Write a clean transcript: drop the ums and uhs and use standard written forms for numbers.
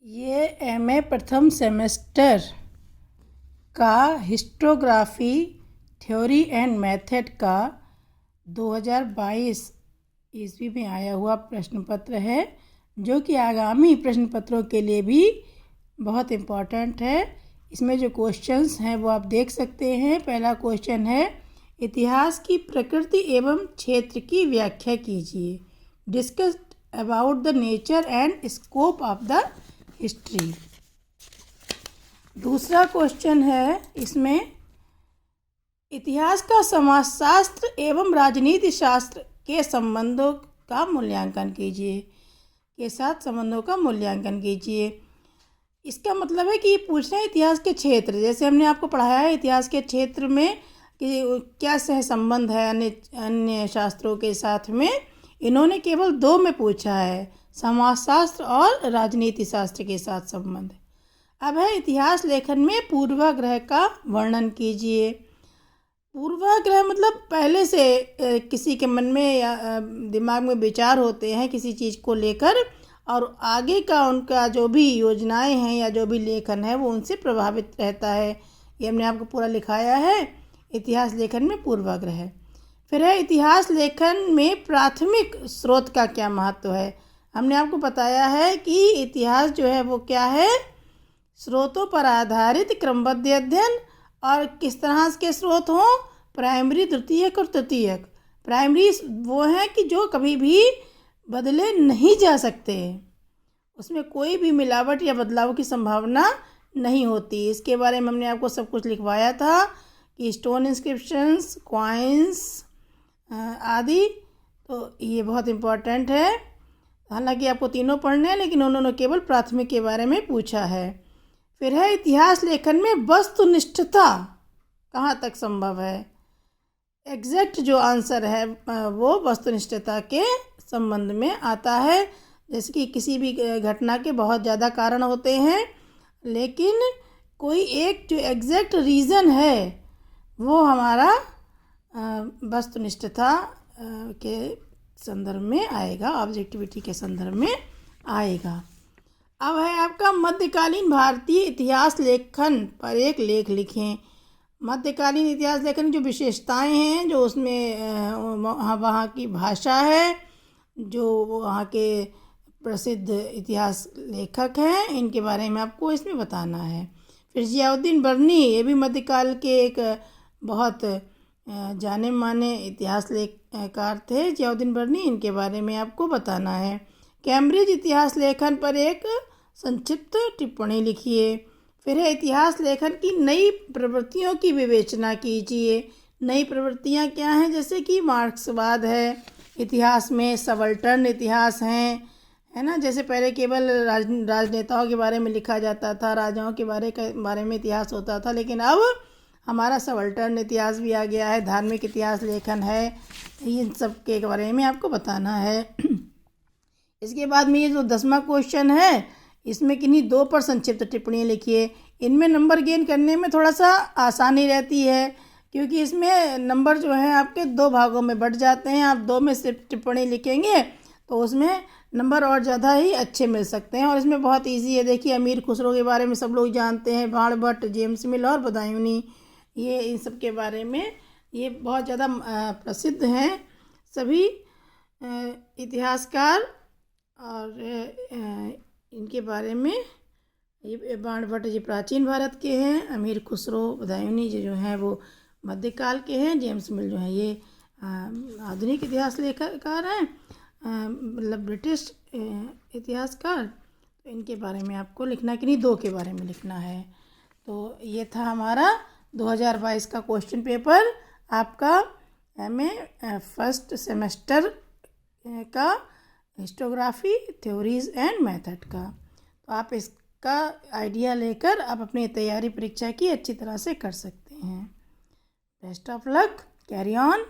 ये एमए प्रथम सेमेस्टर का हिस्टोग्राफी थ्योरी एंड मेथड का 2022 ईस्वी में आया हुआ प्रश्न पत्र है, जो कि आगामी प्रश्न पत्रों के लिए भी बहुत इम्पॉर्टेंट है। इसमें जो क्वेश्चंस हैं वो आप देख सकते हैं। पहला क्वेश्चन है, इतिहास की प्रकृति एवं क्षेत्र की व्याख्या कीजिए। Discuss about the nature and scope of the history. दूसरा क्वेश्चन है, इसमें इतिहास का समाजशास्त्र एवं राजनीति शास्त्र के संबंधों का मूल्यांकन कीजिए के साथ संबंधों का मूल्यांकन कीजिए। इसका मतलब है कि ये पूछ रहे हैं इतिहास के क्षेत्र, जैसे हमने आपको पढ़ाया है इतिहास के क्षेत्र में कि क्या सह संबंध है अन्य शास्त्रों के साथ में। इन्होंने केवल दो में पूछा है, समाजशास्त्र और राजनीति शास्त्र के साथ संबंध। अब है इतिहास लेखन में पूर्वाग्रह का वर्णन कीजिए। पूर्वाग्रह मतलब पहले से किसी के मन में या दिमाग में विचार होते हैं किसी चीज़ को लेकर, और आगे का उनका जो भी योजनाएं हैं या जो भी लेखन है वो उनसे प्रभावित रहता है। ये हमने आपको पूरा लिखाया है, इतिहास लेखन में पूर्वाग्रह। फिर है इतिहास लेखन में प्राथमिक स्रोत का क्या महत्व है। हमने आपको बताया है कि इतिहास जो है वो क्या है, स्रोतों पर आधारित क्रमबद्ध अध्ययन। और किस तरह के स्रोत हों, प्राइमरी, द्वितीयक और तृतीयक। प्राइमरी वो हैं कि जो कभी भी बदले नहीं जा सकते, उसमें कोई भी मिलावट या बदलाव की संभावना नहीं होती। इसके बारे में हमने आपको सब कुछ लिखवाया था कि स्टोन इंस्क्रिप्शंस, कॉइन्स आदि। तो ये बहुत इम्पोर्टेंट है। हालांकि आपको तीनों पढ़ने हैं, लेकिन उन्होंने केवल प्राथमिक के बारे में पूछा है। फिर है इतिहास लेखन में वस्तुनिष्ठता कहाँ तक संभव है। एग्जैक्ट जो आंसर है वो वस्तुनिष्ठता के संबंध में आता है। जैसे कि किसी भी घटना के बहुत ज़्यादा कारण होते हैं, लेकिन कोई एक जो एग्जैक्ट रीज़न है वो हमारा वस्तुनिष्ठता के संदर्भ में आएगा, ऑब्जेक्टिविटी के संदर्भ में आएगा। अब है आपका मध्यकालीन भारतीय इतिहास लेखन पर एक लेख लिखें। मध्यकालीन इतिहास लेखन की जो विशेषताएं हैं, जो उसमें वहाँ की भाषा है, जो वहाँ के प्रसिद्ध इतिहास लेखक हैं, इनके बारे में आपको इसमें बताना है। फिर जियाउद्दीन बर्नी, ये भी मध्यकाल के एक बहुत जाने माने इतिहास लेखकार थे, जियाउद्दीन बर्नी, इनके बारे में आपको बताना है। कैम्ब्रिज इतिहास लेखन पर एक संक्षिप्त टिप्पणी लिखिए। फिर है इतिहास लेखन की नई प्रवृत्तियों की विवेचना कीजिए। नई प्रवृत्तियां क्या हैं, जैसे कि मार्क्सवाद है इतिहास में, सबल्टर्न इतिहास हैं, है ना। जैसे पहले केवल राजनेताओं के बारे में लिखा जाता था, राजाओं के बारे में इतिहास होता था, लेकिन अब हमारा सबल्टर्न इतिहास भी आ गया है, धार्मिक इतिहास लेखन है। इन सब के बारे में आपको बताना है। इसके बाद में ये जो 10वां क्वेश्चन है, इसमें किन्हीं दो पर संक्षिप्त टिप्पणियाँ लिखिए। इनमें नंबर गेन करने में थोड़ा सा आसानी रहती है, क्योंकि इसमें नंबर जो है आपके दो भागों में बढ़ जाते हैं। आप दो में सिर्फ टिप्पणी लिखेंगे तो उसमें नंबर और ज़्यादा ही अच्छे मिल सकते हैं। और इसमें बहुत इजी है। देखिए, अमीर खुसरो के बारे में सब लोग जानते हैं, बाणभट्ट, जेम्स मिल और बदायूनी, ये इन सब के बारे में ये बहुत ज़्यादा प्रसिद्ध हैं सभी इतिहासकार। और इनके बारे में ये बाणभट्ट जी प्राचीन भारत के हैं, अमीर खुसरो, बदायूनी जी जो हैं वो मध्यकाल के हैं, जेम्स मिल जो हैं ये आधुनिक इतिहास लेखकार हैं, मतलब ब्रिटिश इतिहासकार। तो इनके बारे में आपको लिखना, कि नहीं दो के बारे में लिखना है। तो ये था हमारा 2022 का क्वेश्चन पेपर, आपका एमए फर्स्ट सेमेस्टर का हिस्टोग्राफी थ्योरीज एंड मेथड का। तो आप इसका आइडिया लेकर आप अपनी तैयारी परीक्षा की अच्छी तरह से कर सकते हैं। Best of luck, carry on.